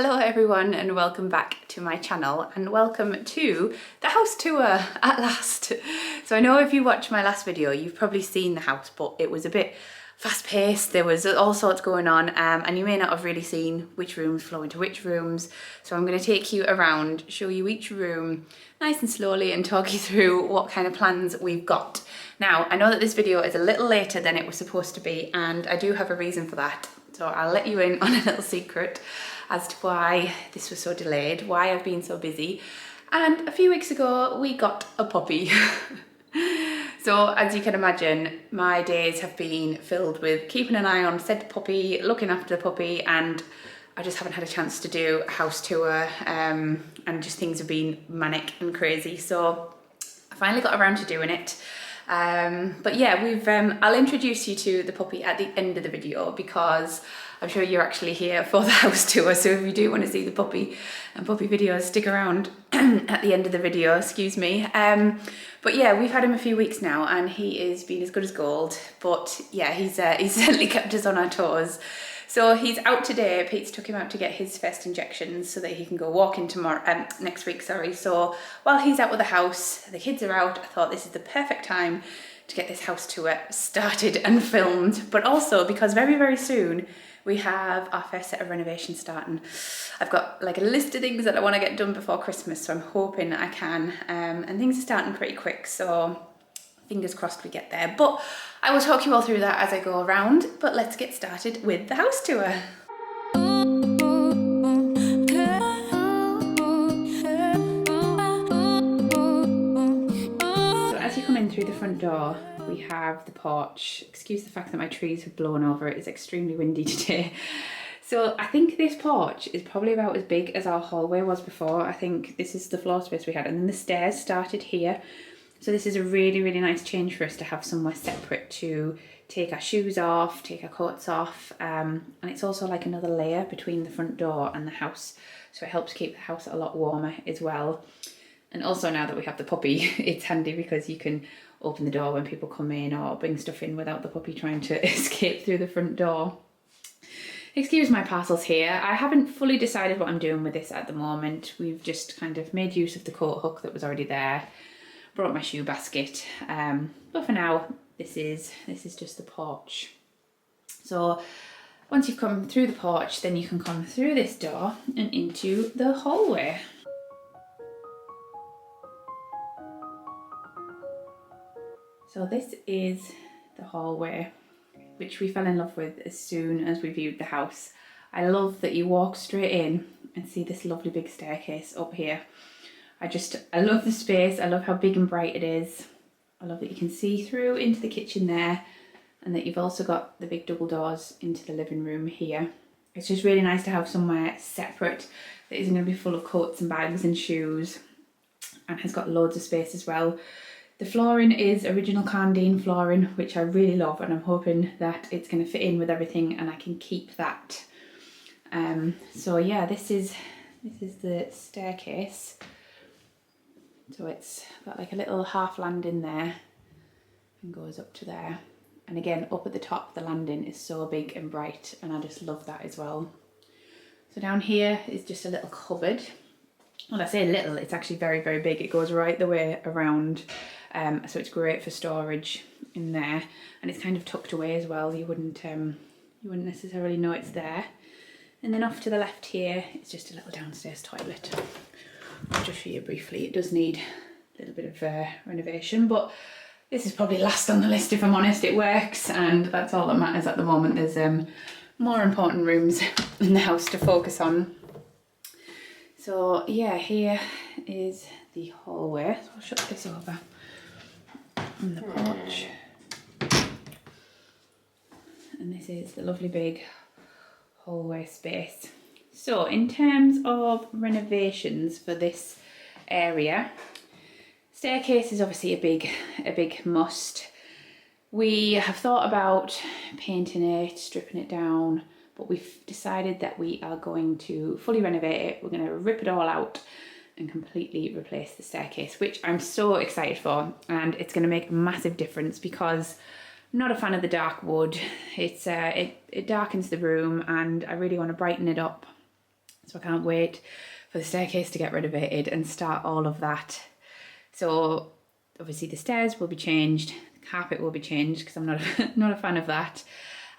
Hello everyone and welcome back to my channel and welcome to the house tour at last. So I know if you watched my last video you've probably seen the house, but it was a bit fast paced, there was all sorts going on and you may not have really seen which rooms flow into which rooms. So I'm going to take you around, show you each room nice and slowly and talk you through what kind of plans we've got. Now I know that this video is a little later than it was supposed to be and I do have a reason for that. So I'll let you in on a little secret as to why this was so delayed, why I've been so busy. And a few weeks ago, we got a puppy. So as you can imagine, my days have been filled with keeping an eye on said puppy, looking after the puppy, and I just haven't had a chance to do a house tour and just things have been manic and crazy. So I finally got around to doing it. But yeah, I'll introduce you to the puppy at the end of the video because I'm sure you're actually here for the house tour. So if you do want to see the puppy and puppy videos, stick around at the end of the video, excuse me. But yeah, we've had him a few weeks now and he is been as good as gold. But yeah, he's certainly kept us on our toes. So he's out today. Pete's took him out to get his first injections so that he can go walking next week, sorry. So while he's out of the house, the kids are out, I thought this is the perfect time to get this house tour started and filmed. But also because very, very soon we have our first set of renovations starting. I've got like a list of things that I want to get done before Christmas, so I'm hoping I can. And things are starting pretty quick, so fingers crossed we get there. But I will talk you all through that as I go around, but let's get started with the house tour. So as you come in through the front door, we have the porch. Excuse the fact that my trees have blown over, it is extremely windy today. So I think this porch is probably about as big as our hallway was before. I think this is the floor space we had, and then the stairs started here. So this is a really, really nice change for us to have somewhere separate to take our shoes off, take our coats off. And it's also like another layer between the front door and the house. So it helps keep the house a lot warmer as well. And also now that we have the puppy, it's handy because you can open the door when people come in or bring stuff in without the puppy trying to escape through the front door. Excuse my parcels here. I haven't fully decided what I'm doing with this at the moment. We've just kind of made use of the coat hook that was already there. Brought my shoe basket, but for now this is just the porch. So once you've come through the porch, then you can come through this door and into the hallway. So this is the hallway, which we fell in love with as soon as we viewed the house. I love that you walk straight in and see this lovely big staircase up here. I love the space, I love how big and bright it is. I love that you can see through into the kitchen there and that you've also got the big double doors into the living room here. It's just really nice to have somewhere separate that isn't going to be full of coats and bags and shoes and has got loads of space as well. The flooring is original Carndine flooring, which I really love, and I'm hoping that it's going to fit in with everything and I can keep that. So yeah, this is the staircase. So it's got like a little half landing there and goes up to there. And again, up at the top, the landing is so big and bright and I just love that as well. So down here is just a little cupboard. Well, I say little, it's actually very, very big. It goes right the way around. So it's great for storage in there. And it's kind of tucked away as well. You wouldn't necessarily know it's there. And then off to the left here, it's just a little downstairs toilet. I'll just show you briefly. It does need a little bit of renovation, but this is probably last on the list if I'm honest. It works and that's all that matters at the moment. There's more important rooms in the house to focus on. So yeah, here is the hallway. So I'll shut this over on the porch. And this is the lovely big hallway space. So in terms of renovations for this area, staircase is obviously a big must. We have thought about painting it, stripping it down, but we've decided that we are going to fully renovate it. We're going to rip it all out and completely replace the staircase, which I'm so excited for, and it's going to make a massive difference because I'm not a fan of the dark wood. It darkens the room and I really want to brighten it up. So I can't wait for the staircase to get renovated and start all of that. So obviously the stairs will be changed, the carpet will be changed because I'm not a fan of that.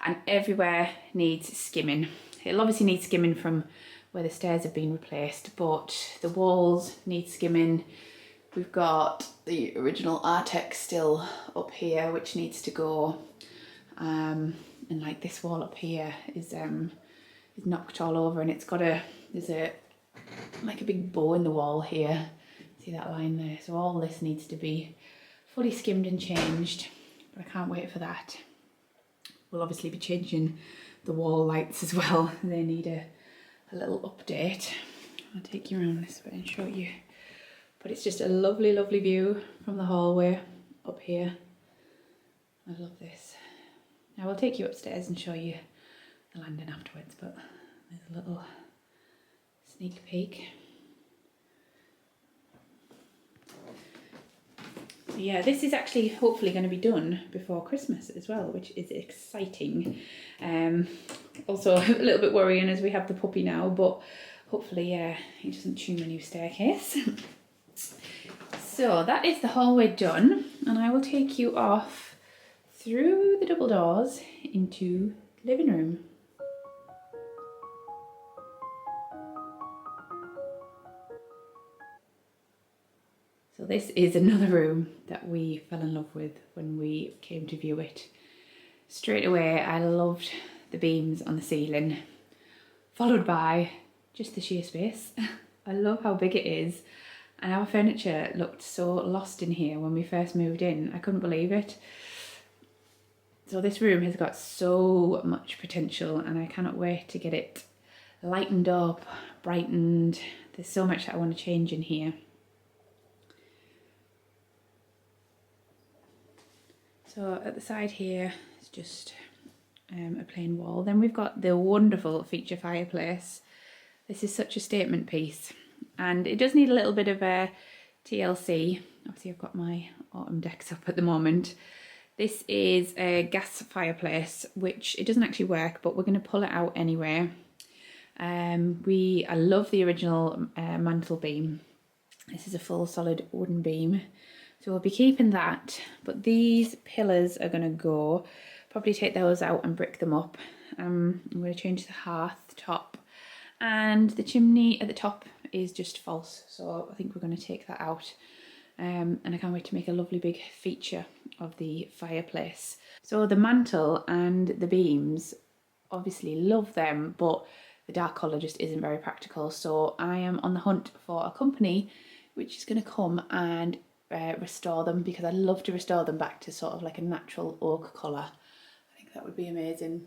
And everywhere needs skimming. It'll obviously need skimming from where the stairs have been replaced, but the walls need skimming. We've got the original Artex still up here, which needs to go. And like this wall up here is knocked all over, and it's got there's like a big bow in the wall here. See that line there? So all this needs to be fully skimmed and changed, but I can't wait for that. We'll obviously be changing the wall lights as well. They need a little update. I'll take you around this way and show you. But it's just a lovely, lovely view from the hallway up here. I love this. Now I'll take you upstairs and show you the landing afterwards, but there's a little sneak peek. So yeah, this is actually hopefully going to be done before Christmas as well, which is exciting. Also a little bit worrying as we have the puppy now, but hopefully he doesn't chew my new staircase. So that is the hallway done, and I will take you off through the double doors into the living room. So this is another room that we fell in love with when we came to view it. Straight away I loved the beams on the ceiling, followed by just the sheer space. I love how big it is, and our furniture looked so lost in here when we first moved in. I couldn't believe it. So this room has got so much potential, and I cannot wait to get it lightened up, brightened. There's so much that I want to change in here. So at the side here is just a plain wall. Then we've got the wonderful feature fireplace. This is such a statement piece, and it does need a little bit of a TLC. Obviously I've got my autumn decks up at the moment. This is a gas fireplace, which it doesn't actually work, but we're going to pull it out anyway. I love the original mantle beam. This is a full solid wooden beam. So we'll be keeping that, but these pillars are going to go. Probably take those out and brick them up. I'm going to change the hearth top, and the chimney at the top is just false, so I think we're going to take that out. And I can't wait to make a lovely big feature of the fireplace. So the mantle and the beams, obviously love them, but the dark colour just isn't very practical. So I am on the hunt for a company which is going to come and restore them, because I'd love to restore them back to sort of like a natural oak colour. I think that would be amazing.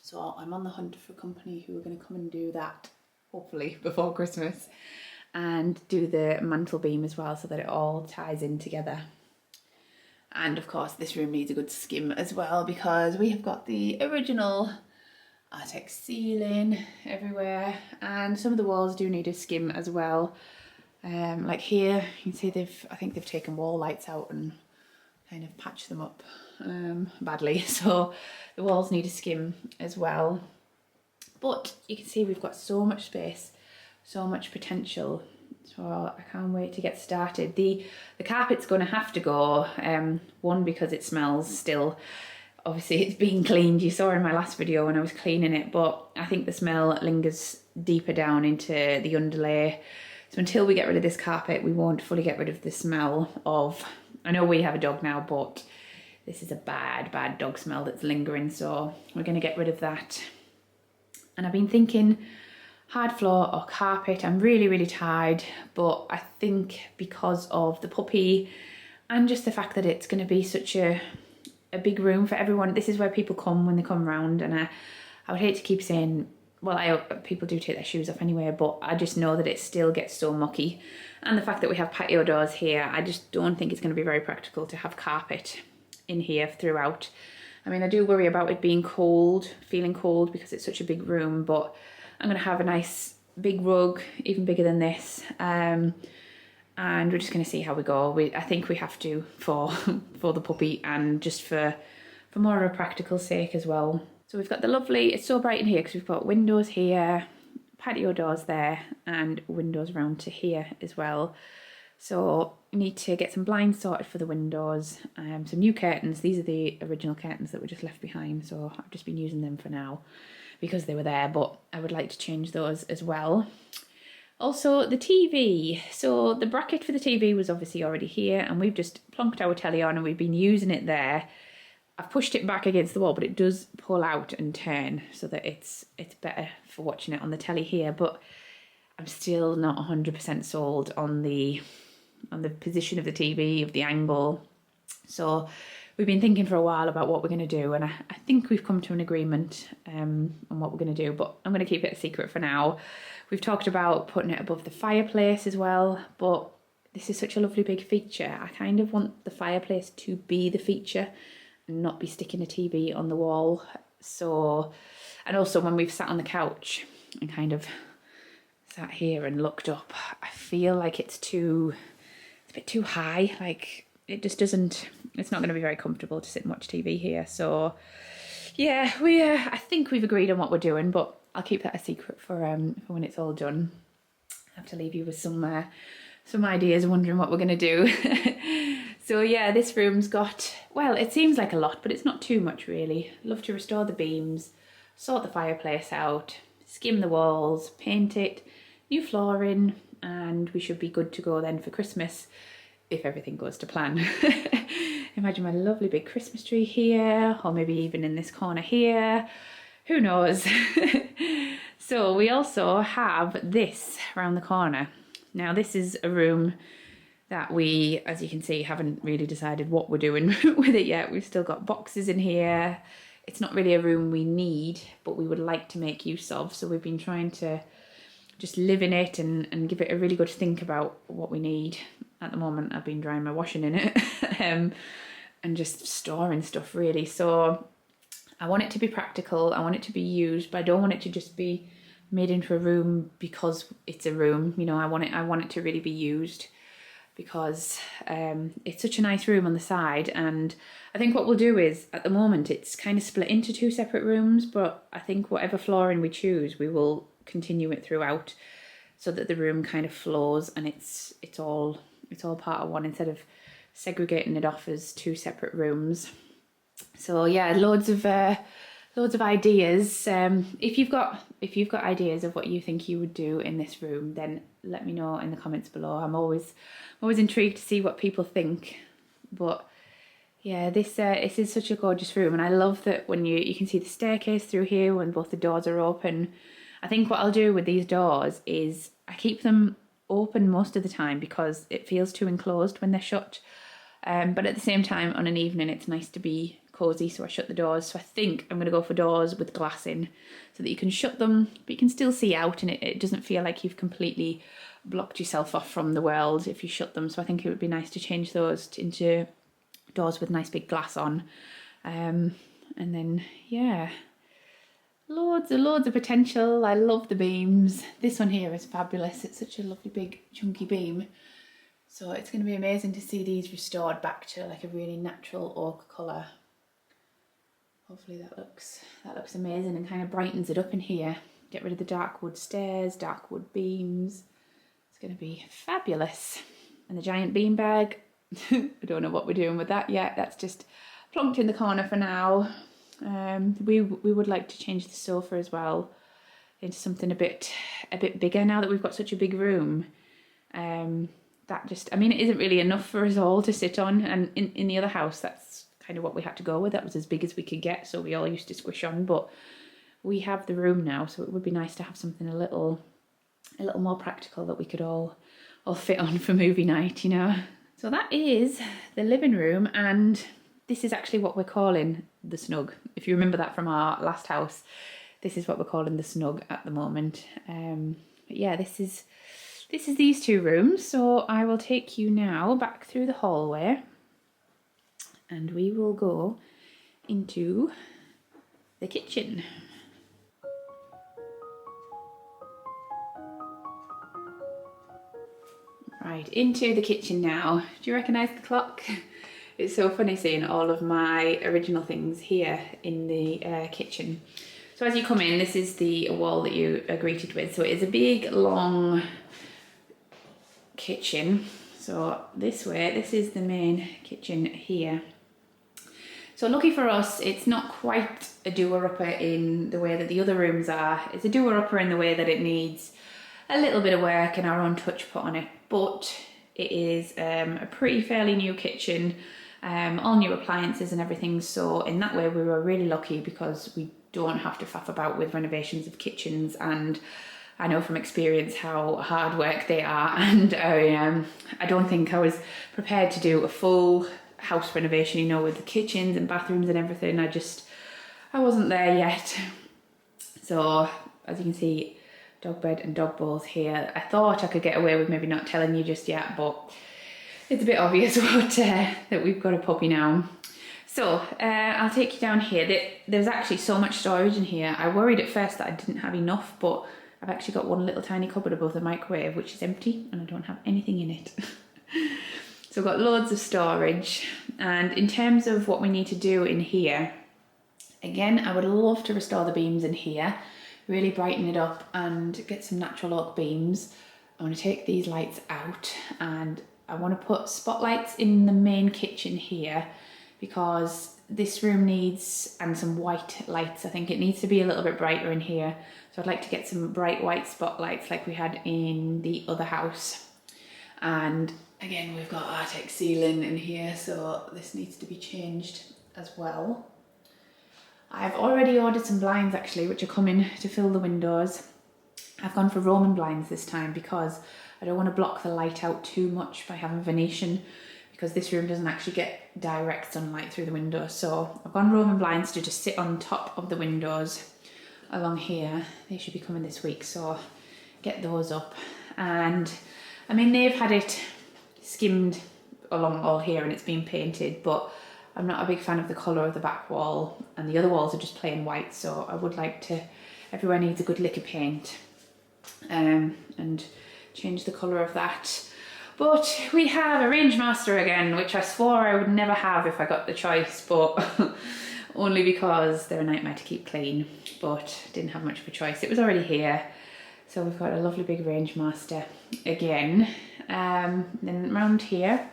So I'm on the hunt for a company who are going to come and do that, hopefully before Christmas, and do the mantle beam as well, so that it all ties in together. And of course this room needs a good skim as well, because we have got the original Artex ceiling everywhere, and some of the walls do need a skim as well. Like here, you can see I think they've taken wall lights out and kind of patched them up badly, so the walls need a skim as well. But you can see we've got so much space, so much potential, so I can't wait to get started. The carpet's going to have to go, one, because it smells still. Obviously it's being cleaned, you saw in my last video when I was cleaning it, but I think the smell lingers deeper down into the underlay. So until we get rid of this carpet, we won't fully get rid of the smell of, I know we have a dog now, but this is a bad, bad dog smell that's lingering, so we're going to get rid of that. And I've been thinking hard floor or carpet. I'm really, really tired, but I think because of the puppy and just the fact that it's going to be such a big room for everyone, this is where people come when they come round, and I would hate to keep saying, well, people do take their shoes off anyway, but I just know that it still gets so mucky. And the fact that we have patio doors here, I just don't think it's going to be very practical to have carpet in here throughout. I mean, I do worry about it being cold, feeling cold, because it's such a big room, but I'm going to have a nice big rug, even bigger than this. And we're just going to see how we go. I think we have to for the puppy, and just for more of a practical sake as well. So we've got the lovely, it's so bright in here because we've got windows here, patio doors there and windows around to here as well. So I need to get some blinds sorted for the windows, some new curtains. These are the original curtains that were just left behind, so I've just been using them for now because they were there, but I would like to change those as well. Also the TV, so the bracket for the TV was obviously already here, and we've just plonked our telly on and we've been using it there. I've pushed it back against the wall, but it does pull out and turn so that it's better for watching it on the telly here, but I'm still not 100% sold on the position of the TV, of the angle. So we've been thinking for a while about what we're going to do, and I think we've come to an agreement on what we're going to do, but I'm going to keep it a secret for now. We've talked about putting it above the fireplace as well, but this is such a lovely big feature. I kind of want the fireplace to be the feature and not be sticking a TV on the wall. So, and also when we've sat on the couch and kind of sat here and looked up, I feel like it's a bit too high. Like it just doesn't, it's not going to be very comfortable to sit and watch TV here. So yeah, I think we've agreed on what we're doing, but I'll keep that a secret for when it's all done. I have to leave you with some ideas, wondering what we're going to do. So yeah, this room's got, well, it seems like a lot, but it's not too much really. Love to restore the beams, sort the fireplace out, skim the walls, paint it, new flooring, and we should be good to go then for Christmas if everything goes to plan. Imagine my lovely big Christmas tree here, or maybe even in this corner here. Who knows? So we also have this around the corner. Now this is a room that we, as you can see, haven't really decided what we're doing with it yet. We've still got boxes in here. It's not really a room we need, but we would like to make use of. So we've been trying to just live in it and give it a really good think about what we need. At the moment, I've been drying my washing in it and just storing stuff really. So I want it to be practical. I want it to be used, but I don't want it to just be made into a room because it's a room. You know, I want it to really be used because it's such a nice room on the side. And I think what we'll do is, at the moment, it's kind of split into two separate rooms, but I think whatever flooring we choose, we will continue it throughout so that the room kind of flows and it's all part of one instead of segregating it off as two separate rooms. So yeah, loads of ideas. If you've got ideas of what you think you would do in this room, then let me know in the comments below. I'm always intrigued to see what people think. But yeah, this is such a gorgeous room, and I love that when you can see the staircase through here when both the doors are open. I think what I'll do with these doors is I keep them open most of the time because it feels too enclosed when they're shut. But at the same time, on an evening, it's nice to be cozy, so I shut the doors. So I think I'm going to go for doors with glass in so that you can shut them, but you can still see out, and it doesn't feel like you've completely blocked yourself off from the world if you shut them. So I think it would be nice to change those into doors with nice big glass on. And then, yeah, loads of potential. I love the beams. This one here is fabulous. It's such a lovely big chunky beam. So it's going to be amazing to see these restored back to like a really natural oak colour. Hopefully that looks amazing and kind of brightens it up in here. Get rid of the dark wood stairs, dark wood beams. It's going to be fabulous. And the giant beanbag. I don't know what we're doing with that yet. That's just plonked in the corner for now. We would like to change the sofa as well into something a bit bigger now that we've got such a big room. That just, I mean, it isn't really enough for us all to sit on, and in the other house that's kind of what we had to go with. That was as big as we could get, so we all used to squish on, but we have the room now, so it would be nice to have something a little more practical that we could all fit on for movie night, you know. So that is the living room, and this is actually what we're calling the snug. If you remember that from our last house, this is what we're calling the snug at the moment. But yeah, this is these two rooms. So I will take you now back through the hallway and we will go into the kitchen. Right, into the kitchen now. Do you recognise the clock? It's so funny seeing all of my original things here in the kitchen. So as you come in, this is the wall that you are greeted with. So it is a big, long kitchen. So this way, this is the main kitchen here. So lucky for us, it's not quite a doer-upper in the way that the other rooms are. It's a doer-upper in the way that it needs a little bit of work and our own touch put on it. But it is a pretty fairly new kitchen, all new appliances and everything. So in that way, we were really lucky because we don't have to faff about with renovations of kitchens. And I know from experience how hard work they are. And I don't think I was prepared to do a full house renovation, you know, with the kitchens and bathrooms and everything. I wasn't there yet. So as you can see, dog bed and dog bowls here. I thought I could get away with maybe not telling you just yet, but it's a bit obvious that we've got a puppy now. So I'll take you down here. There's actually so much storage in here. I worried at first that I didn't have enough, but I've actually got one little tiny cupboard above the microwave, which is empty, and I don't have anything in it. So I've got loads of storage. And in terms of what we need to do in here, again, I would love to restore the beams in here, really brighten it up and get some natural oak beams. I want to take these lights out and I want to put spotlights in the main kitchen here because this room needs, and some white lights, I think it needs to be a little bit brighter in here. So I'd like to get some bright white spotlights like we had in the other house. And again, we've got Artex ceiling in here, so this needs to be changed as well. I've already ordered some blinds actually, which are coming to fill the windows. I've gone for Roman blinds this time because I don't want to block the light out too much by having Venetian, because this room doesn't actually get direct sunlight through the window. So I've gone Roman blinds to just sit on top of the windows along here. They should be coming this week, so get those up. And I mean, they've had it skimmed along all here and it's been painted, but I'm not a big fan of the colour of the back wall, and the other walls are just plain white, so I would like to, everywhere needs a good lick of paint, and change the colour of that. But we have a range master again, which I swore I would never have if I got the choice, but only because they're a nightmare to keep clean, but didn't have much of a choice. It was already here. So we've got a lovely big range master again. Then round here,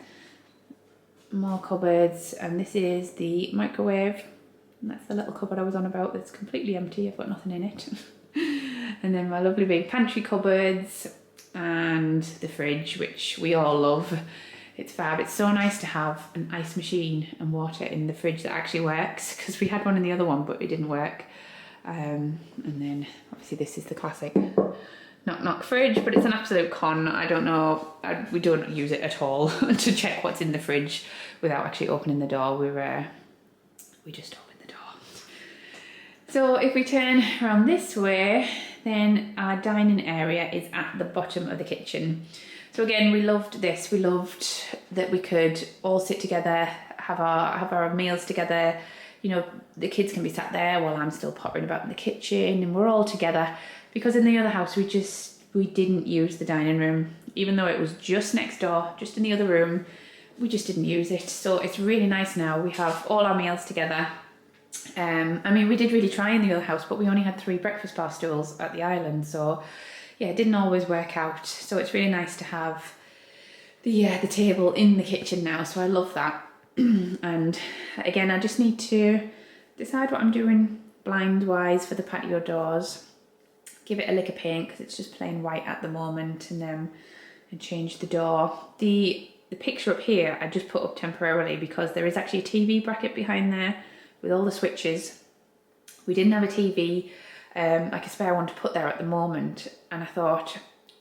more cupboards, and this is the microwave. And that's the little cupboard I was on about that's completely empty. I've got nothing in it. And then my lovely big pantry cupboards and the fridge, which we all love. It's fab. It's so nice to have an ice machine and water in the fridge that actually works, because we had one in the other one but it didn't work. And then obviously this is the classic knock fridge, but it's an absolute con. I don't know, we don't use it at all to check what's in the fridge without actually opening the door. We just open the door. So if we turn around this way, then our dining area is at the bottom of the kitchen. So again, we loved this. We loved that we could all sit together, have our meals together. You know, the kids can be sat there while I'm still pottering about in the kitchen, and we're all together. Because in the other house, we didn't use the dining room, even though it was just next door, just in the other room. We just didn't use it. So it's really nice now. We have all our meals together. I mean, we did really try in the other house, but we only had 3 breakfast bar stools at the island. So yeah, it didn't always work out. So it's really nice to have the table in the kitchen now. So I love that. And again, I just need to decide what I'm doing blind wise for the patio doors. Give it a lick of paint because it's just plain white at the moment, and change the door. The picture up here I just put up temporarily because there is actually a TV bracket behind there with all the switches. We didn't have a TV, like a spare one to put there at the moment, and I thought,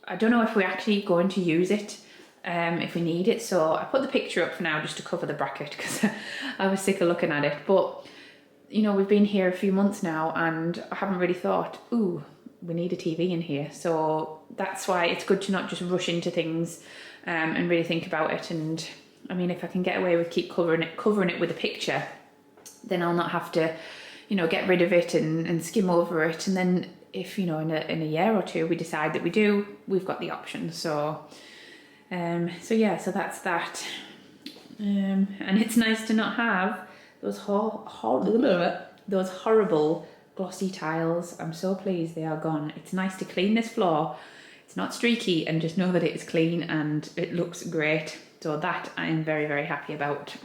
I don't know if we're actually going to use it, if we need it, so I put the picture up for now just to cover the bracket because I was sick of looking at it. But you know, we've been here a few months now and I haven't really thought, ooh, we need a TV in here. So that's why it's good to not just rush into things and really think about it. And I mean, if I can get away with keep covering it with a picture, then I'll not have to, you know, get rid of it and skim over it. And then if, you know, in a year or two we decide that we've got the option. So yeah, so that's that. And it's nice to not have those horrible glossy tiles. I'm so pleased they are gone. It's nice to clean this floor. It's not streaky and just know that it is clean and it looks great. So that I am very, very happy about.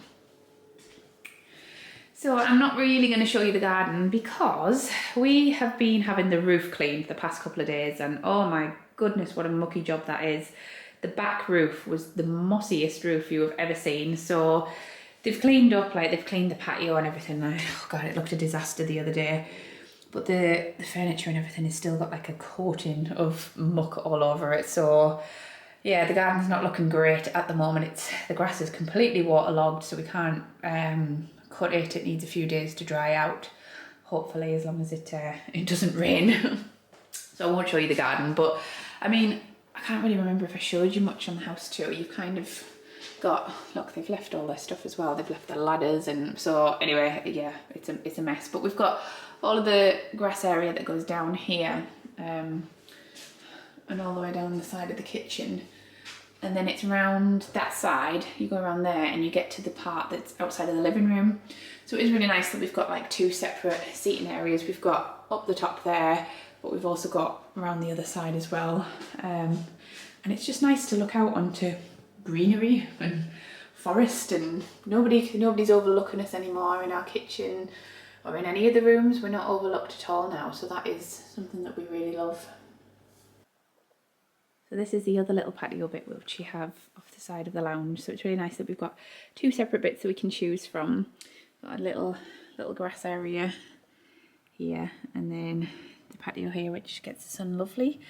So I'm not really going to show you the garden because we have been having the roof cleaned the past couple of days, and oh my goodness, what a mucky job that is. The back roof was the mossiest roof you have ever seen. So they've cleaned up, like they've cleaned the patio and everything. Oh God, it looked a disaster the other day. But the furniture and everything has still got like a coating of muck all over it. So yeah, the garden's not looking great at the moment. The grass is completely waterlogged, so we can't cut it. It needs a few days to dry out, hopefully, as long as it doesn't rain. So I won't show you the garden, but I mean, I can't really remember if I showed you much on the house tour. You've kind of got, look, they've left all their stuff as well. They've left their ladders, and so anyway, yeah, it's a mess. But we've got all of the grass area that goes down here, and all the way down the side of the kitchen. And then it's around that side, you go around there and you get to the part that's outside of the living room. So it is really nice that we've got like two separate seating areas. We've got up the top there, but we've also got around the other side as well. And it's just nice to look out onto greenery and forest, and nobody's overlooking us anymore in our kitchen or in any of the rooms. We're not overlooked at all now, so that is something that we really love. So this is the other little patio bit which you have off the side of the lounge. So it's really nice that we've got two separate bits that we can choose from. Got a little grass area here, and then the patio here which gets the sun lovely.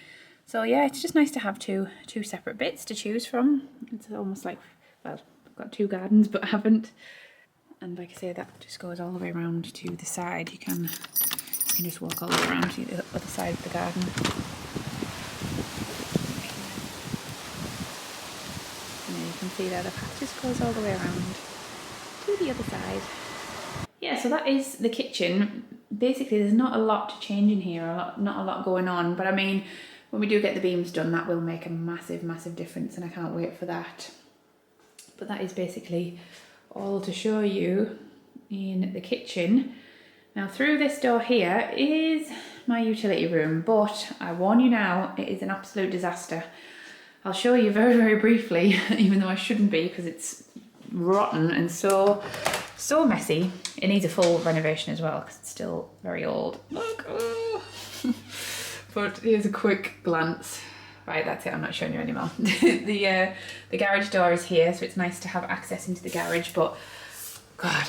So yeah, it's just nice to have two separate bits to choose from. It's almost like, well, I've got two gardens but I haven't. And like I say, that just goes all the way around to the side. You can just walk all the way around to the other side of the garden. You can see there the path just goes all the way around to the other side. Yeah, so that is the kitchen. Basically there's not a lot to change in here, not a lot going on, but I mean, when we do get the beams done, that will make a massive difference, and I can't wait for that. But that is basically all to show you in the kitchen. Now through this door here is my utility room, but I warn you now, it is an absolute disaster. I'll show you very briefly, even though I shouldn't be because it's rotten and so messy. It needs a full renovation as well because it's still very old. Look, oh. But here's a quick glance. Right, that's it, I'm not showing you anymore. The garage door is here, so it's nice to have access into the garage, but God,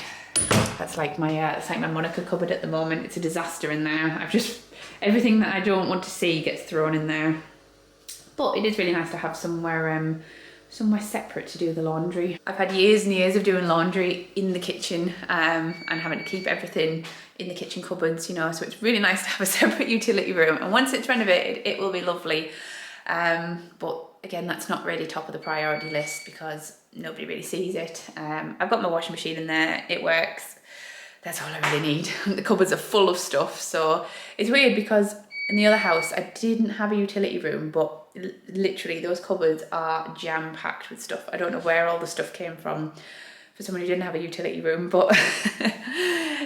that's like my Monica cupboard at the moment. It's a disaster in there. Everything that I don't want to see gets thrown in there. But it is really nice to have somewhere separate to do the laundry. I've had years and years of doing laundry in the kitchen and having to keep everything in the kitchen cupboards, you know, so it's really nice to have a separate utility room. And once it's renovated, it will be lovely. But again, that's not really top of the priority list because nobody really sees it. I've got my washing machine in there, it works. That's all I really need. The cupboards are full of stuff, so it's weird because in the other house, I didn't have a utility room, but literally those cupboards are jam-packed with stuff. I don't know where all the stuff came from for someone who didn't have a utility room, but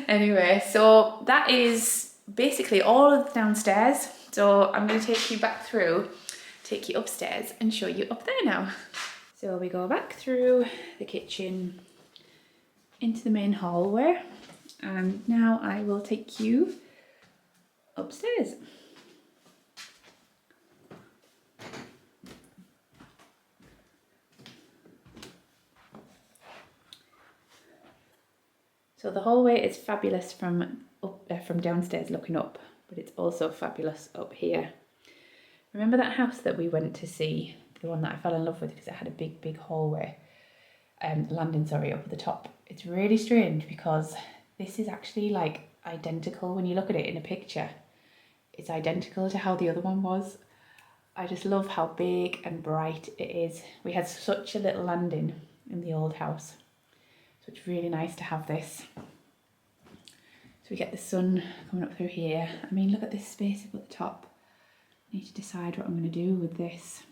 anyway, so that is basically all of the downstairs. So I'm going to take you back through, take you upstairs and show you up there now. So we go back through the kitchen into the main hallway, and now I will take you upstairs. So the hallway is fabulous from downstairs looking up, but it's also fabulous up here. Remember that house that we went to see, the one that I fell in love with because it had a big hallway, landing, sorry, up at the top. It's really strange because this is actually like identical when you look at it in a picture. It's identical to how the other one was. I just love how big and bright it is. We had such a little landing in the old house. So it's really nice to have this. So we get the sun coming up through here. I mean, look at this space up at the top. I need to decide what I'm going to do with this.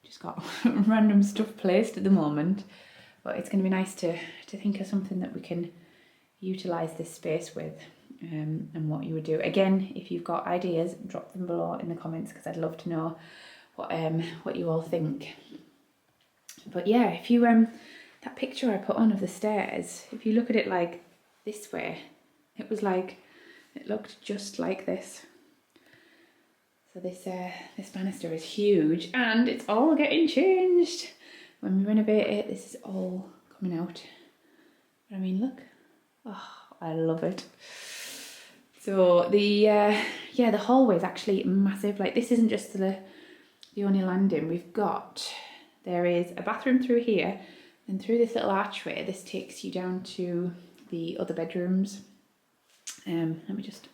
Just got random stuff placed at the moment, but it's going to be nice to think of something that we can utilise this space with. and what you would do. Again, if you've got ideas, drop them below in the comments, because I'd love to know what you all think. But yeah, if you that picture I put on of the stairs, if you look at it like this way, it looked just like this. So this banister is huge, and it's all getting changed. When we renovate it, this is all coming out. But I mean, look. Oh, I love it. So the hallway is actually massive. Like, this isn't just the only landing. There is a bathroom through here, and through this little archway, this takes you down to the other bedrooms. Let me just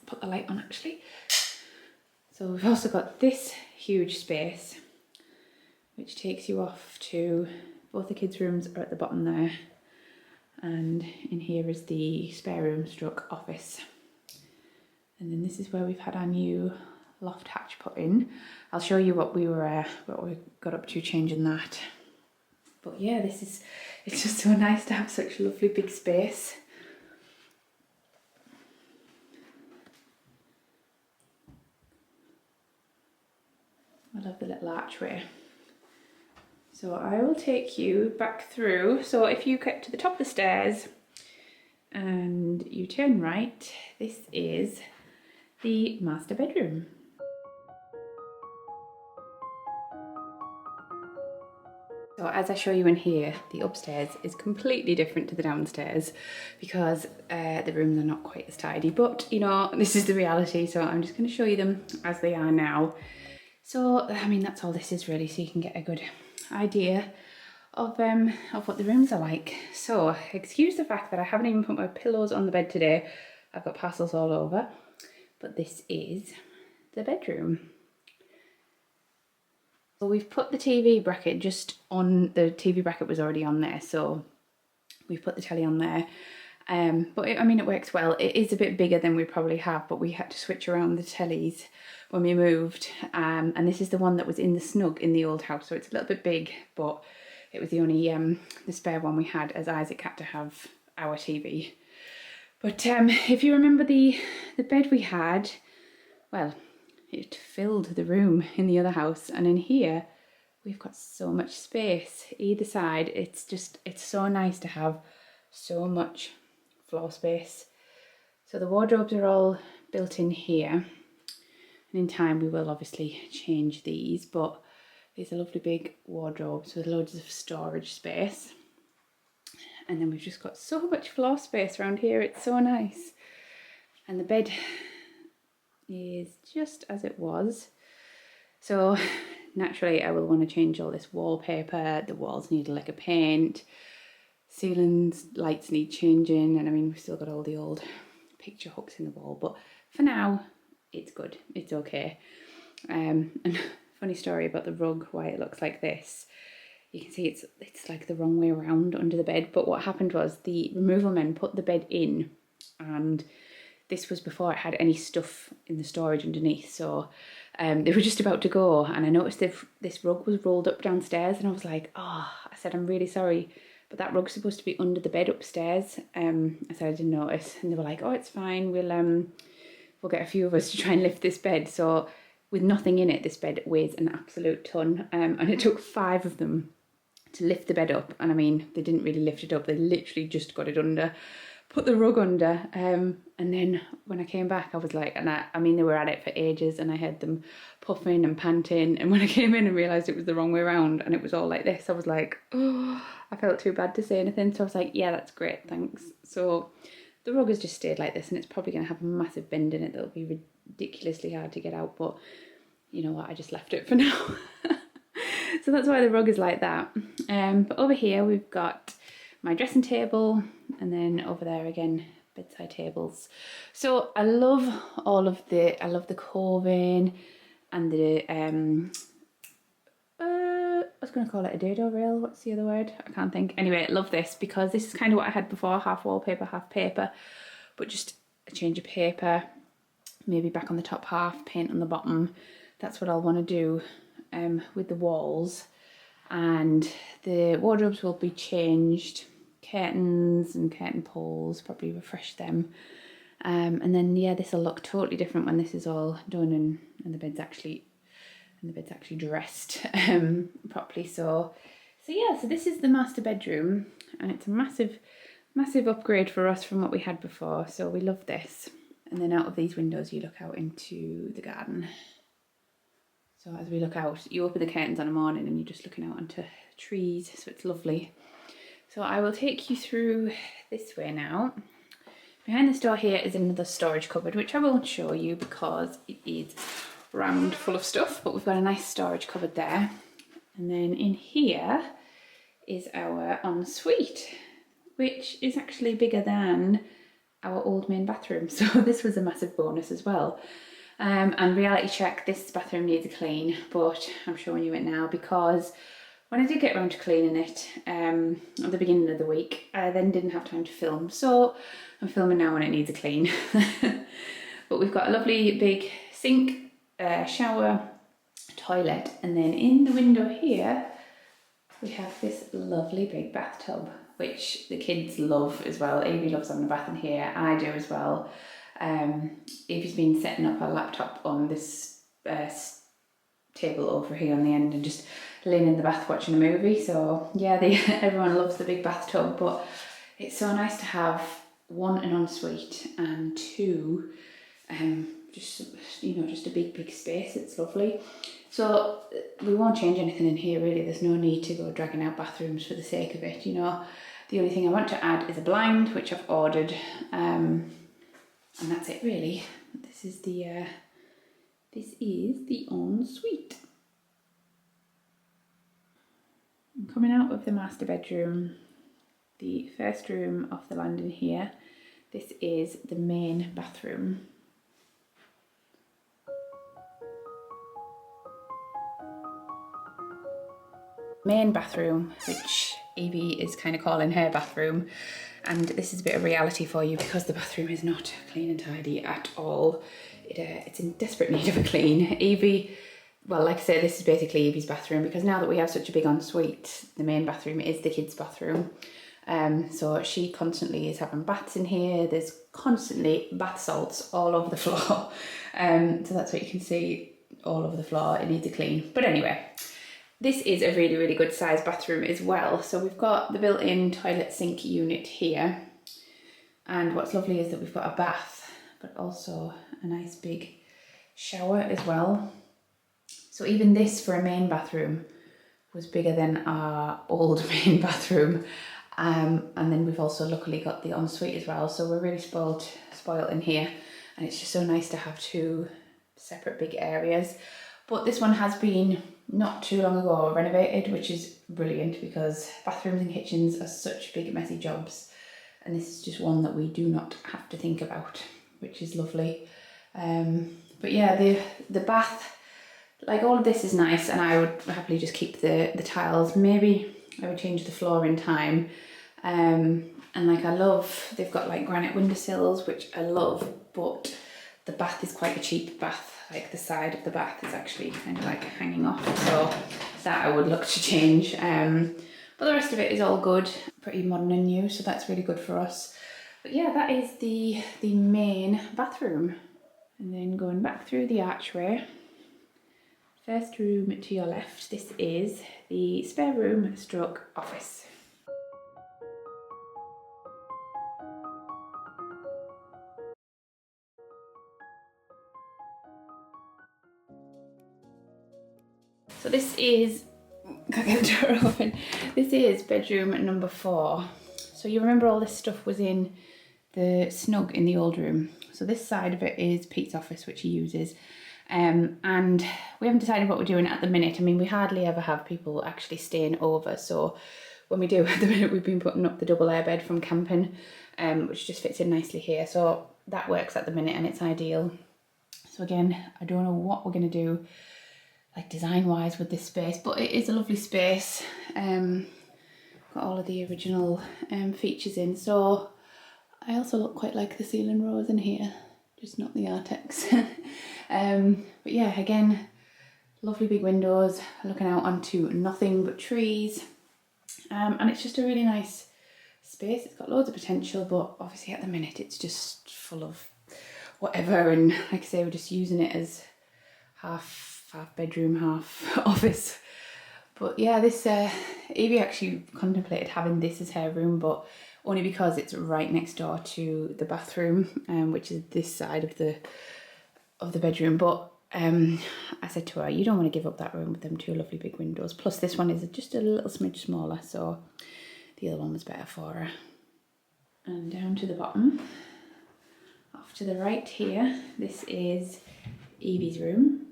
put the light on actually. So we've also got this huge space, which takes you off to both the kids' rooms are at the bottom there, and in here is the spare room stroke office. And then this is where we've had our new loft hatch put in. I'll show you what we got up to changing that. But yeah, it's just so nice to have such a lovely big space. I love the little archway. So I will take you back through. So if you get to the top of the stairs and you turn right, this is the master bedroom. So as I show you in here, the upstairs is completely different to the downstairs, because the rooms are not quite as tidy, but you know, this is the reality, so I'm just going to show you them as they are now. So I mean, that's all this is really, so you can get a good idea of what the rooms are like. So excuse the fact that I haven't even put my pillows on the bed today. I've got parcels all over, but this is the bedroom. So we've put the TV bracket just on, the TV bracket was already on there, so we've put the telly on there. But I mean, it works well. It is a bit bigger than we probably have, but we had to switch around the tellies when we moved. And this is the one that was in the snug in the old house, so it's a little bit big, but it was the only the spare one we had, as Isaac had to have our TV. But if you remember the bed we had, well, it filled the room in the other house, and in here we've got so much space either side. It's so nice to have so much floor space. So the wardrobes are all built in here, and in time we will obviously change these, but these are lovely big wardrobes with loads of storage space. And then we've just got so much floor space around here, it's so nice. And the bed is just as it was. So naturally I will want to change all this wallpaper. The walls need a lick of paint, ceilings, lights need changing, and I mean, we've still got all the old picture hooks in the wall, but for now it's good, it's okay. And funny story about the rug, why it looks like this. You can see it's like the wrong way around under the bed, but what happened was the removal men put the bed in, and this was before it had any stuff in the storage underneath, so they were just about to go, and I noticed this rug was rolled up downstairs, and I was like, oh, I said, I'm really sorry, but that rug's supposed to be under the bed upstairs. I said I didn't notice, and they were like, oh, it's fine, we'll get a few of us to try and lift this bed. So with nothing in it, this bed weighs an absolute ton, and it took 5 of them to lift the bed up, and I mean, they didn't really lift it up, they literally just got it under, put the rug under, and then when I came back I was like, and I mean, they were at it for ages, and I heard them puffing and panting, and when I came in and realised it was the wrong way around and it was all like this, I was like, oh, I felt too bad to say anything, so I was like, yeah, that's great, thanks. So the rug has just stayed like this, and it's probably going to have a massive bend in it that'll be ridiculously hard to get out, but you know what, I just left it for now. So that's why the rug is like that. But over here we've got my dressing table, and then over there again, bedside tables. So I love the coving and the I was going to call it a dado rail, what's the other word? I can't think. Anyway, I love this because this is kind of what I had before, half wallpaper, half paper, but just a change of paper, maybe back on the top half, paint on the bottom. That's what I'll want to do with the walls. And the wardrobes will be changed, curtains and curtain poles, probably refresh them. And then yeah, this will look totally different when this is all done and the bed's actually dressed properly. So yeah, so this is the master bedroom, and it's a massive upgrade for us from what we had before. So we love this. And then out of these windows, you look out into the garden. So as we look out, you open the curtains on a morning and you're just looking out onto trees. So it's lovely. So I will take you through this way now. Behind this door here is another storage cupboard, which I won't show you because it is rammed full of stuff, but we've got a nice storage cupboard there. And then in here is our ensuite, which is actually bigger than our old main bathroom. So this was a massive bonus as well. And reality check, this bathroom needs a clean, but I'm showing you it now because when I did get around to cleaning it at the beginning of the week, I then didn't have time to film. So I'm filming now when it needs a clean. But we've got a lovely big sink, shower, toilet, and then in the window here, we have this lovely big bathtub, which the kids love as well. Evie loves having a bath in here, I do as well. Evie's been setting up her laptop on this table over here on the end and just laying in the bath watching a movie. So yeah, everyone loves the big bathtub, but it's so nice to have one, an ensuite, and two, just a big space. It's lovely. So we won't change anything in here really. There's no need to go dragging out bathrooms for the sake of it, you know. The only thing I want to add is a blind, which I've ordered, and that's it really. This is the ensuite. Coming out of the master bedroom, the first room off the landing here, this is the main bathroom. Main bathroom, which Evie is kind of calling her bathroom, and this is a bit of reality for you because the bathroom is not clean and tidy at all. It's in desperate need of a clean. Evie, well, like I said, this is basically Evie's bathroom because now that we have such a big ensuite, the main bathroom is the kids' bathroom. So she constantly is having baths in here. There's constantly bath salts all over the floor. So that's what you can see all over the floor. It needs a clean. But anyway, this is a really good size bathroom as well. So we've got the built-in toilet sink unit here. And what's lovely is that we've got a bath, but also a nice big shower as well. So even this for a main bathroom was bigger than our old main bathroom. And then we've also luckily got the ensuite as well. So we're really spoiled in here. And it's just so nice to have two separate big areas. But this one has been not too long ago renovated, which is brilliant because bathrooms and kitchens are such big messy jobs. And this is just one that we do not have to think about, which is lovely. But yeah, the bath, like all of this is nice, and I would happily just keep the tiles. Maybe I would change the floor in time. And like I love, they've got like granite windowsills, which I love, but the bath is quite a cheap bath. Like the side of the bath is actually kind of like hanging off, so that I would look to change. But the rest of it is all good, pretty modern and new, so that's really good for us. But yeah, that is the main bathroom. And then going back through the archway, first room to your left, this is the spare room stroke office. So this is, gotta get the door open. This is bedroom number 4. So you remember all this stuff was in the snug in the old room. So this side of it is Pete's office, which he uses. And we haven't decided what we're doing at the minute. I mean, we hardly ever have people actually staying over. So when we do, at the minute, we've been putting up the double air bed from camping, which just fits in nicely here. So that works at the minute and it's ideal. So again, I don't know what we're going to do, like design wise with this space, but it is a lovely space. Got all of the original features in. So I also look quite like the ceiling rose in here, just not the Artex. But yeah, again, lovely big windows looking out onto nothing but trees. And it's just a really nice space. It's got loads of potential, but obviously at the minute it's just full of whatever, and like I say, we're just using it as half bedroom, half office. But yeah, this Evie actually contemplated having this as her room, but only because it's right next door to the bathroom, which is this side of the bedroom. But I said to her, you don't want to give up that room with them two lovely big windows. Plus this one is just a little smidge smaller, so the other one was better for her. And down to the bottom, off to the right here, this is Evie's room.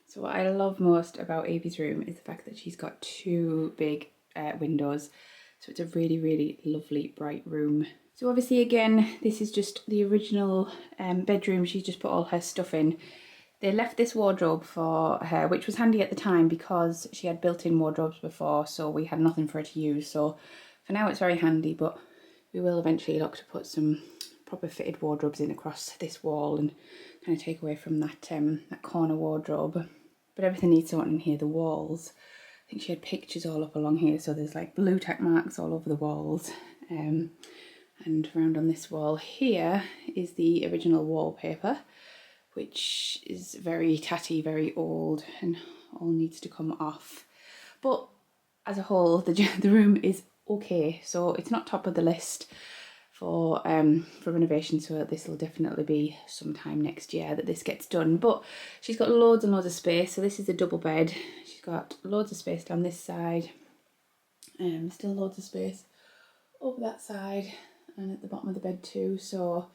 So what I love most about Evie's room is the fact that she's got two big windows. So it's a really, really lovely bright room. So obviously again, this is just the original bedroom. She's just put all her stuff in. They left this wardrobe for her, which was handy at the time because she had built-in wardrobes before, so we had nothing for her to use. So for now it's very handy, but we will eventually look to put some proper fitted wardrobes in across this wall and kind of take away from that, that corner wardrobe. But everything needs sorting in here. The walls, I think she had pictures all up along here, so there's like blue tack marks all over the walls. And around on this wall here is the original wallpaper, which is very tatty, very old, and all needs to come off. But as a whole, the room is okay. So it's not top of the list for renovation, so this will definitely be sometime next year that this gets done. But she's got loads and loads of space. So this is a double bed. She's got loads of space down this side, still loads of space over that side and at the bottom of the bed too. So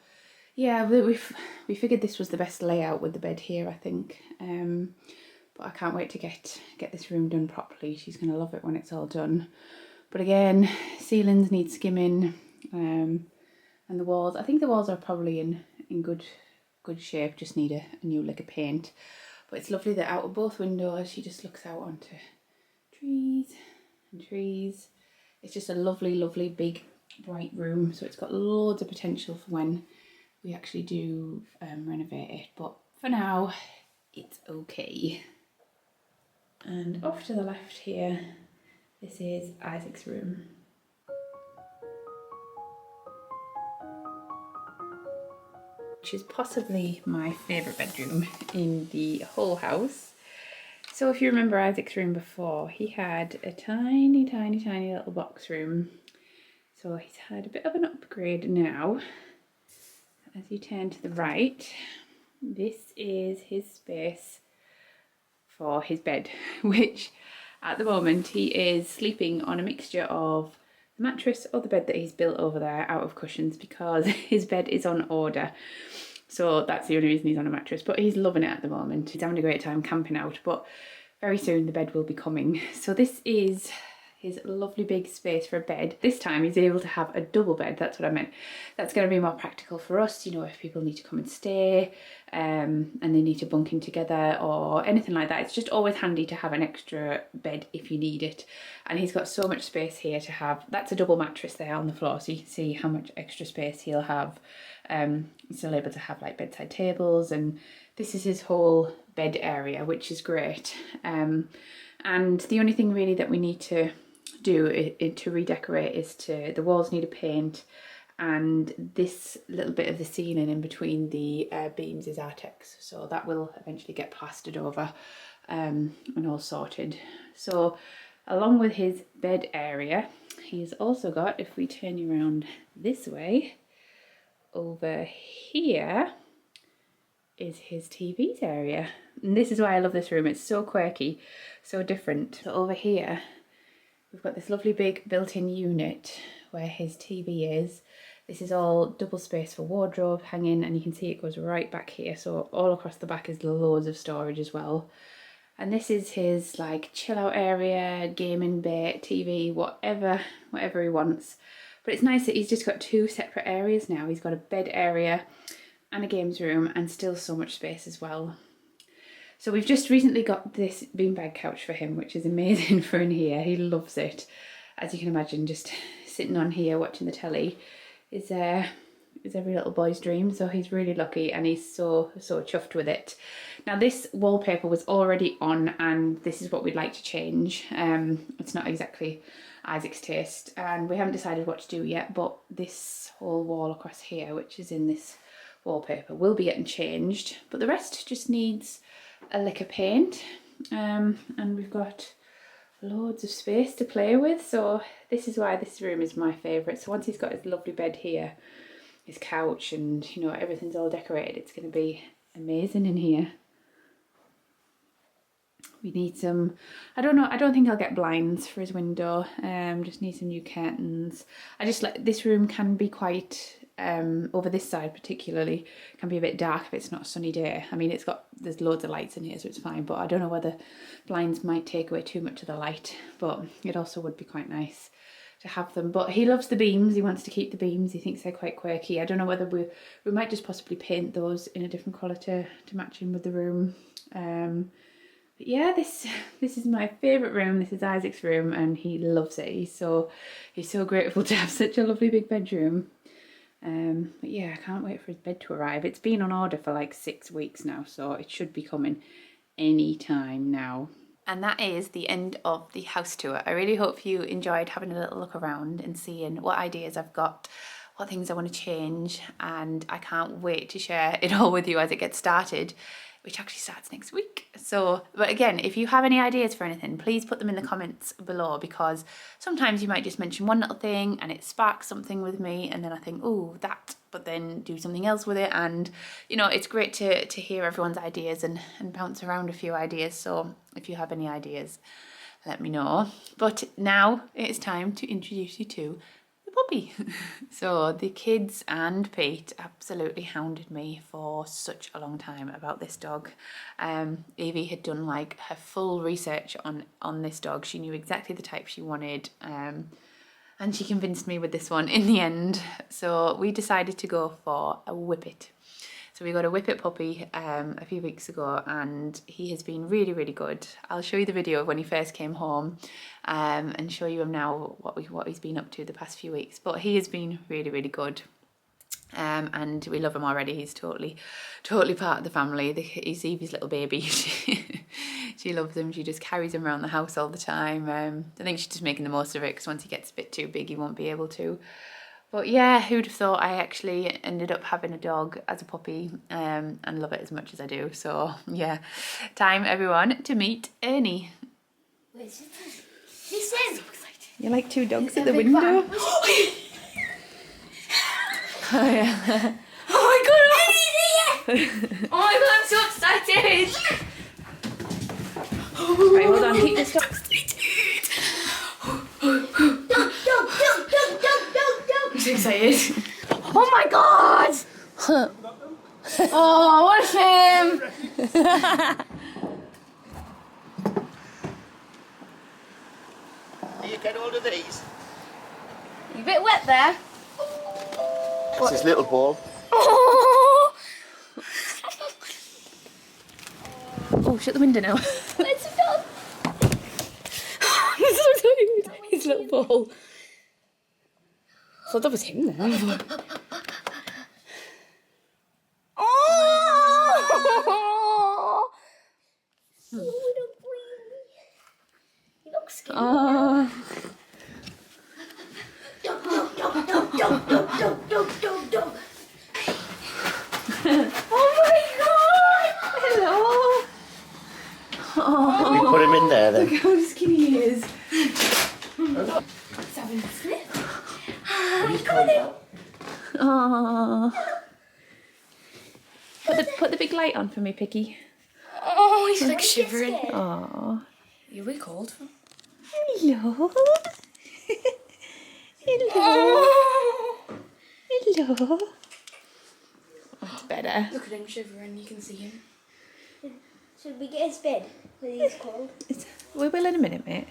yeah, we figured this was the best layout with the bed here, I think. But I can't wait to get this room done properly. She's gonna love it when it's all done. But again, ceilings need skimming. And the walls, I think the walls are probably in good shape, just need a new lick of paint. But it's lovely that out of both windows she just looks out onto trees and trees. It's just a lovely, lovely big bright room, so it's got loads of potential for when we actually do renovate it. But for now it's okay. And off to the left here, this is Isaac's room. Which is possibly my favourite bedroom in the whole house. So if you remember Isaac's room before, he had a tiny, tiny, tiny little box room. So he's had a bit of an upgrade now. As you turn to the right, this is his space for his bed, which at the moment he is sleeping on a mixture of the mattress or the bed that he's built over there out of cushions because his bed is on order. So that's the only reason he's on a mattress, but he's loving it at the moment. He's having a great time camping out, but very soon the bed will be coming. So this is his lovely big space for a bed. This time he's able to have a double bed, that's what I meant. That's going to be more practical for us, you know, if people need to come and stay and they need to bunk in together or anything like that. It's just always handy to have an extra bed if you need it. And he's got so much space here to have, that's a double mattress there on the floor, so you can see how much extra space he'll have. He's still able to have like bedside tables, and this is his whole bed area, which is great. And the only thing really that we need to do to redecorate is the walls need a paint, and this little bit of the ceiling in between the beams is Artex, so that will eventually get plastered over and all sorted. So along with his bed area, he's also got, if we turn you around this way, over here is his TV's area. And this is why I love this room. It's so quirky, so different. So over here we've got this lovely big built-in unit where his TV is. This is all double space for wardrobe hanging, and you can see it goes right back here. So all across the back is loads of storage as well. And this is his like chill out area, gaming bay, TV, whatever he wants. But it's nice that he's just got two separate areas now. He's got a bed area and a games room, and still so much space as well. So we've just recently got this beanbag couch for him, which is amazing for in here. He loves it. As you can imagine, just sitting on here watching the telly is is every little boy's dream, so he's really lucky and he's so chuffed with it. Now this wallpaper was already on and this is what we'd like to change. It's not exactly Isaac's taste and we haven't decided what to do yet, but this whole wall across here, which is in this wallpaper, will be getting changed, but the rest just needs a lick of paint. And we've got loads of space to play with, so this is why this room is my favourite. So once he's got his lovely bed here, his couch, and you know, everything's all decorated, it's going to be amazing in here. We need some, I don't think I'll get blinds for his window, just need some new curtains. I just like, this room can be quite, over this side particularly, can be a bit dark if it's not a sunny day. I mean, there's loads of lights in here, so it's fine, but I don't know whether blinds might take away too much of the light, but it also would be quite nice to have them. But he loves the beams, he wants to keep the beams, he thinks they're quite quirky. I don't know whether we might just possibly paint those in a different colour to match in with the room. But yeah, this is my favourite room. This is Isaac's room and he loves it. He's so grateful to have such a lovely big bedroom. But yeah, I can't wait for his bed to arrive. It's been on order for like 6 weeks now, so it should be coming any time now. And that is the end of the house tour. I really hope you enjoyed having a little look around and seeing what ideas I've got, what things I want to change, and I can't wait to share it all with you as it gets started, which actually starts next week. So, but again, if you have any ideas for anything, please put them in the comments below, because sometimes you might just mention one little thing and it sparks something with me and then I think, oh, that, but then do something else with it. And you know, it's great to hear everyone's ideas and bounce around a few ideas. So if you have any ideas, let me know. But now it's time to introduce you to the puppy. So the kids and Pete absolutely hounded me for such a long time about this dog. Evie had done like her full research on this dog. She knew exactly the type she wanted, and she convinced me with this one in the end. So we decided to go for a Whippet. So we got a Whippet puppy a few weeks ago and he has been really, really good. I'll show you the video of when he first came home and show you him now what he's been up to the past few weeks. But he has been really, really good. And we love him already. He's totally part of the family. He's Evie's little baby. She loves him. She just carries him around the house all the time. I think she's just making the most of it because once he gets a bit too big, he won't be able to. But yeah, who'd have thought I actually ended up having a dog as a puppy and love it as much as I do. So yeah, time everyone to meet Ernie. Where's this? I'm so excited. You're like two dogs at the window. Oh yeah. Oh my god, Ernie's here! Oh my god, I'm so excited! Right, hold on, keep this dog. I'm so excited. Oh my god! Oh, what a shame! Do you get hold of these? You a bit wet there. It's his little ball. Oh, Oh, shut the window now. where's the dog? He's so tired. His little ball. I thought that was him then. Oh, little baby. He looks scared. Oh. Dog. Oh my god! Hello. Oh. We put him in there then. Look how skinny he is. Let's have a sniff. He's coming out. Oh. Put the big light on for me, Picky. Oh, he's like shivering. Oh. You'll be cold. Hello. Hello. Oh. Hello. That's better. Look at him shivering, you can see him. Should we get his bed when he's cold? We will in a minute, mate.